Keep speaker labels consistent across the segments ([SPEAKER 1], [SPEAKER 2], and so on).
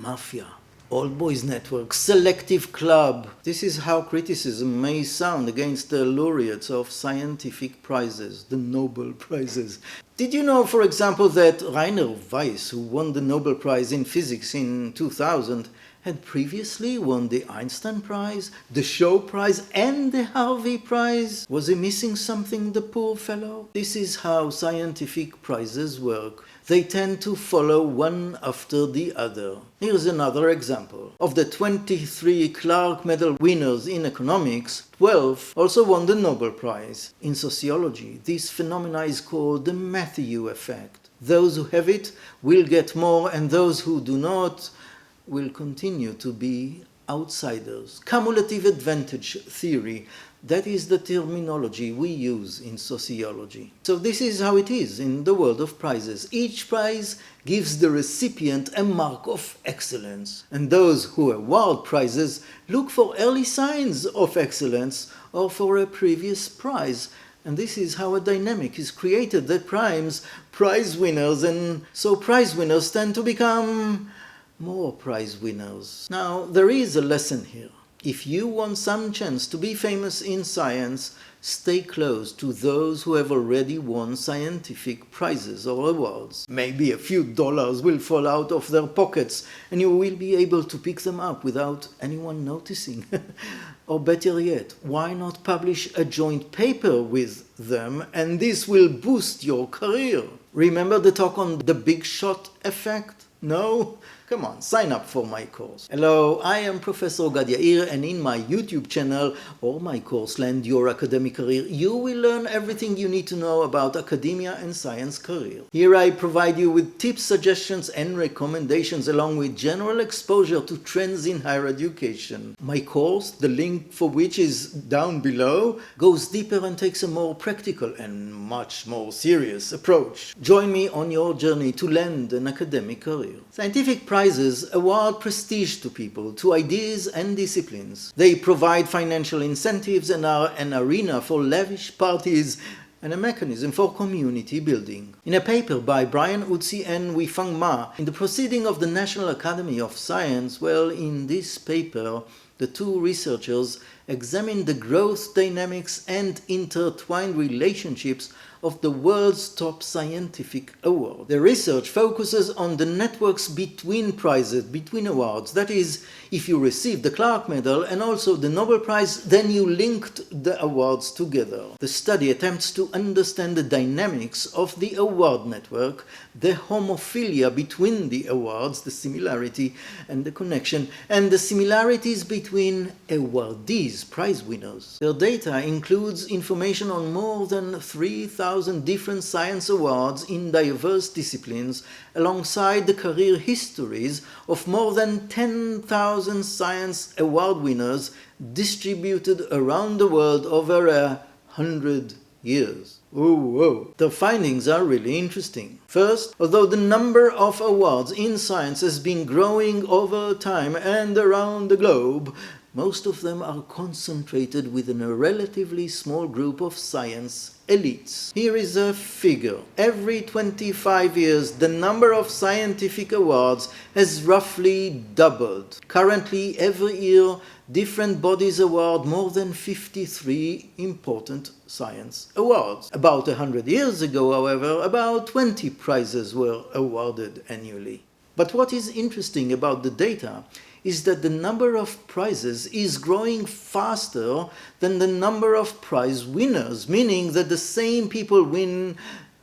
[SPEAKER 1] Mafia, old boys network, selective club. This is how criticism may sound against the laureates of scientific prizes, the Nobel Prizes. Did you know, for example, that Rainer Weiss, who won the Nobel Prize in Physics in 2000, had previously won the Einstein Prize, the Shaw Prize, and the Harvey Prize? Was he missing something, the poor fellow? This is how scientific prizes work. They tend to follow one after the other. Here's another example. Of the 23 Clark Medal winners in economics, 12 also won the Nobel Prize. In sociology, this phenomena is called the Matthew effect. Those who have it will get more, and those who do not will continue to be outsiders. Cumulative advantage theory, that is the terminology we use in sociology. So this is how it is in the world of prizes. Each prize gives the recipient a mark of excellence, and those who award prizes look for early signs of excellence or for a previous prize. And this is how a dynamic is created that primes prize winners, and so prize winners tend to become more prize winners. Now, there is a lesson here. If you want some chance to be famous in science, stay close to those who have already won scientific prizes or awards. Maybe a few dollars will fall out of their pockets and you will be able to pick them up without anyone noticing. Or better yet, why not publish a joint paper with them, and this will boost your career? Remember the talk on the big shot effect? No? Come on, sign up for my course. Hello, I am Professor Gad Yair, and in my YouTube channel or my course Land Your Academic Career, you will learn everything you need to know about academia and science career. Here I provide you with tips, suggestions and recommendations along with general exposure to trends in higher education. My course, the link for which is down below, goes deeper and takes a more practical and much more serious approach. Join me on your journey to land an academic career. Scientific prizes award prestige to people, to ideas and disciplines. They provide financial incentives and are an arena for lavish parties and a mechanism for community building. In a paper by Brian Utsi and Weifang Ma in the Proceeding of the National Academy of Science, in this paper, the two researchers examined the growth dynamics and intertwined relationships of the world's top scientific award. The research focuses on the networks between prizes, between awards. That is, if you received the Clark Medal and also the Nobel Prize, then you linked the awards together. The study attempts to understand the dynamics of the award network, the homophilia between the awards, the similarity and the connection, and the similarities between awardees, prize winners. Their data includes information on more than 3,000 different science awards in diverse disciplines, alongside the career histories of more than 10,000 science award winners distributed around the world over 100 years. Whoa. The findings are really interesting. First, although the number of awards in science has been growing over time and around the globe, most of them are concentrated within a relatively small group of science elites. Here is a figure. Every 25 years, the number of scientific awards has roughly doubled. Currently, every year, different bodies award more than 53 important science awards. About 100 years ago, however, about 20 prizes were awarded annually. But what is interesting about the data is that the number of prizes is growing faster than the number of prize winners, meaning that the same people win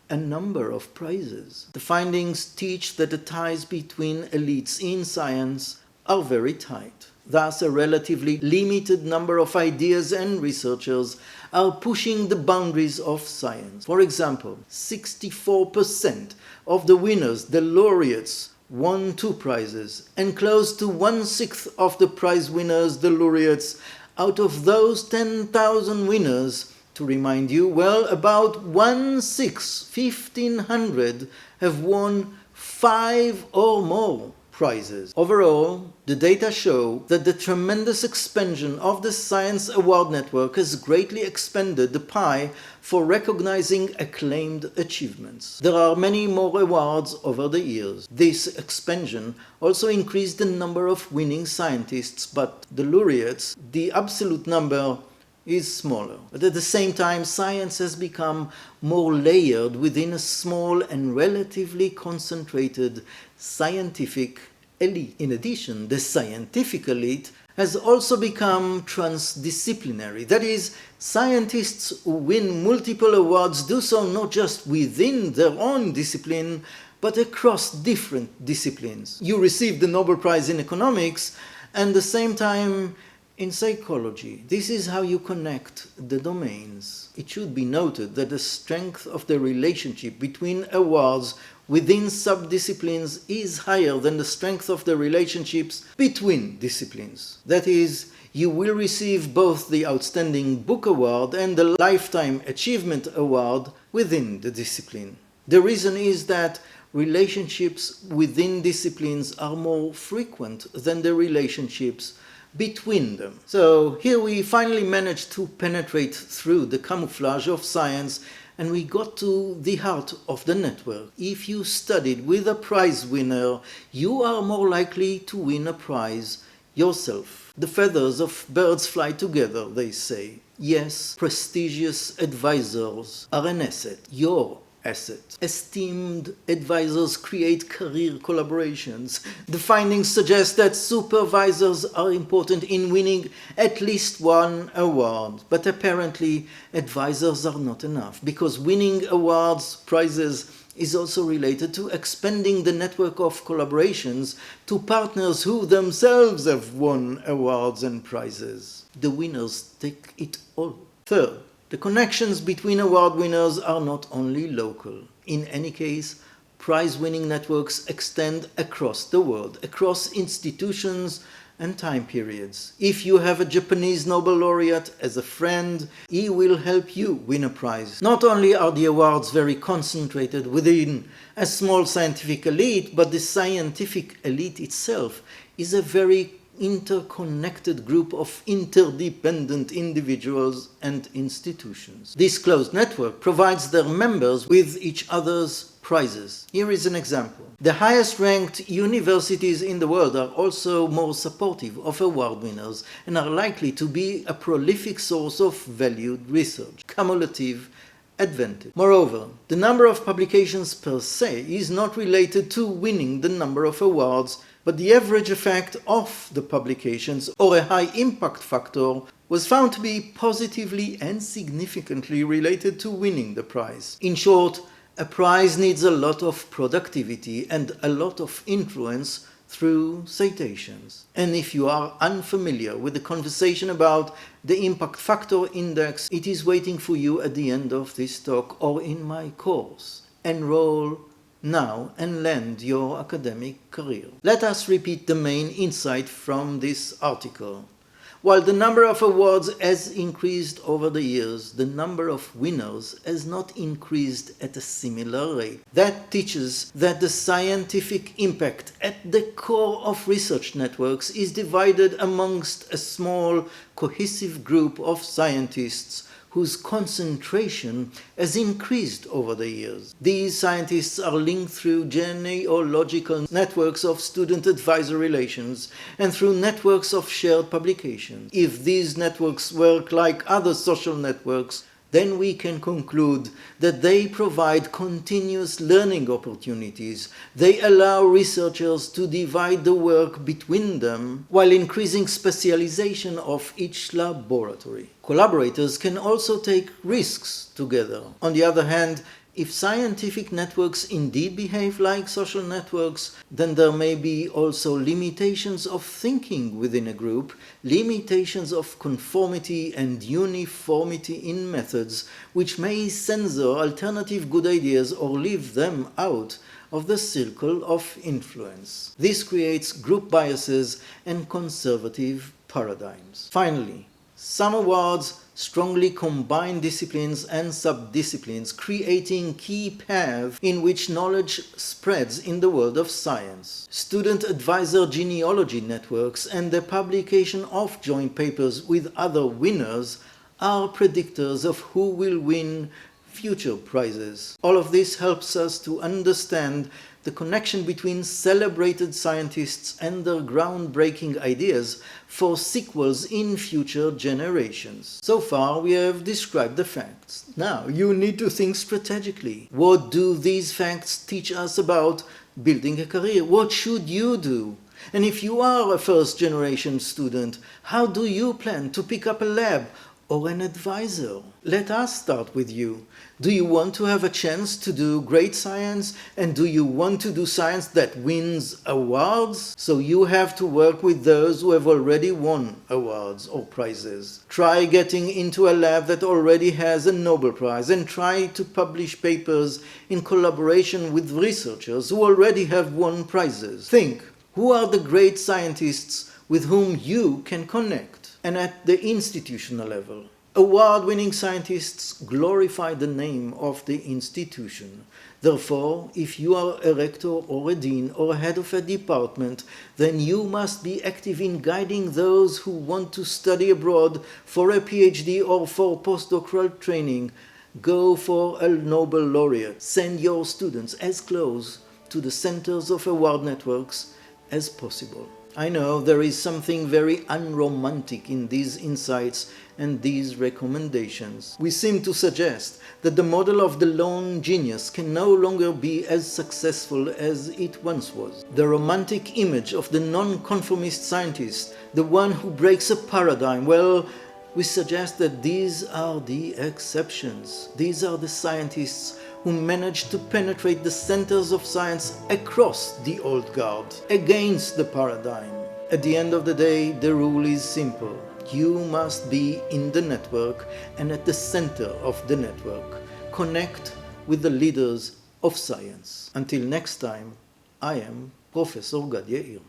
[SPEAKER 1] a number of prizes. The findings teach that the ties between elites in science are very tight. Thus, a relatively limited number of ideas and researchers are pushing the boundaries of science. For example, 64% of the winners, the laureates, won 2 prizes, and close to 1/6 of the prize winners, the laureates, out of those 10,000 winners, to remind you, about 1/6, 1,500, have won 5 or more prizes. Overall, the data show that the tremendous expansion of the Science Award Network has greatly expanded the pie for recognizing acclaimed achievements. There are many more awards over the years. This expansion also increased the number of winning scientists, but the laureates, the absolute number, is smaller. But at the same time, science has become more layered within a small and relatively concentrated scientific elite. In addition, the scientific elite has also become transdisciplinary. That is, scientists who win multiple awards do so not just within their own discipline, but across different disciplines. You receive the Nobel Prize in economics, and at the same time in psychology. This is how you connect the domains. It should be noted that the strength of the relationship between awards within subdisciplines is higher than the strength of the relationships between disciplines. That is, you will receive both the Outstanding Book Award and the Lifetime Achievement Award within the discipline. The reason is that relationships within disciplines are more frequent than the relationships between them. So here we finally managed to penetrate through the camouflage of science, and we got to the heart of the network. If you studied with a prize winner, you are more likely to win a prize yourself. The feathers of birds fly together, they say. Yes, prestigious advisors are an asset, your asset. Esteemed advisors create career collaborations. The findings suggest that supervisors are important in winning at least one award. But apparently, advisors are not enough, because winning awards, prizes, is also related to expanding the network of collaborations to partners who themselves have won awards and prizes. The winners take it all. Third, the connections between award winners are not only local. In any case, prize-winning networks extend across the world, across institutions and time periods. If you have a Japanese Nobel laureate as a friend, he will help you win a prize. Not only are the awards very concentrated within a small scientific elite, but the scientific elite itself is a very interconnected group of interdependent individuals and institutions. This closed network provides their members with each other's prizes. Here is an example. The highest ranked universities in the world are also more supportive of award winners and are likely to be a prolific source of valued research. Cumulative advantage. Moreover, the number of publications per se is not related to winning the number of awards, but the average effect of the publications, or a high impact factor, was found to be positively and significantly related to winning the prize. In short, a prize needs a lot of productivity and a lot of influence through citations. And if you are unfamiliar with the conversation about the impact factor index, it is waiting for you at the end of this talk or in my course. Enroll now and land your academic career. Let us repeat the main insight from this article. While the number of awards has increased over the years, the number of winners has not increased at a similar rate. That teaches that the scientific impact at the core of research networks is divided amongst a small, cohesive group of scientists whose concentration has increased over the years. These scientists are linked through genealogical networks of student advisor relations and through networks of shared publications. If these networks work like other social networks, then we can conclude that they provide continuous learning opportunities. They allow researchers to divide the work between them while increasing specialization of each laboratory. Collaborators can also take risks together. On the other hand, if scientific networks indeed behave like social networks, then there may be also limitations of thinking within a group, limitations of conformity and uniformity in methods, which may censor alternative good ideas or leave them out of the circle of influence. This creates group biases and conservative paradigms. Finally, some awards strongly combine disciplines and subdisciplines, creating key paths in which knowledge spreads in the world of science. Student advisor genealogy networks and the publication of joint papers with other winners are predictors of who will win future prizes. All of this helps us to understand the connection between celebrated scientists and their groundbreaking ideas for sequels in future generations. So far, we have described the facts. Now, you need to think strategically. What do these facts teach us about building a career? What should you do? And if you are a first-generation student, how do you plan to pick up a lab or an advisor? Let us start with you. Do you want to have a chance to do great science? And do you want to do science that wins awards? So you have to work with those who have already won awards or prizes. Try getting into a lab that already has a Nobel Prize and try to publish papers in collaboration with researchers who already have won prizes. Think, who are the great scientists with whom you can connect? And at the institutional level, award-winning scientists glorify the name of the institution. Therefore, if you are a rector or a dean or a head of a department, then you must be active in guiding those who want to study abroad for a PhD or for postdoctoral training. Go for a Nobel laureate. Send your students as close to the centers of award networks as possible. I know there is something very unromantic in these insights and these recommendations. We seem to suggest that the model of the lone genius can no longer be as successful as it once was. The romantic image of the non-conformist scientist, the one who breaks a paradigm, well, we suggest that these are the exceptions. These are the scientists who managed to penetrate the centers of science across the old guard, against the paradigm. At the end of the day, the rule is simple. You must be in the network and at the center of the network. Connect with the leaders of science. Until next time, I am Professor Gad Yair.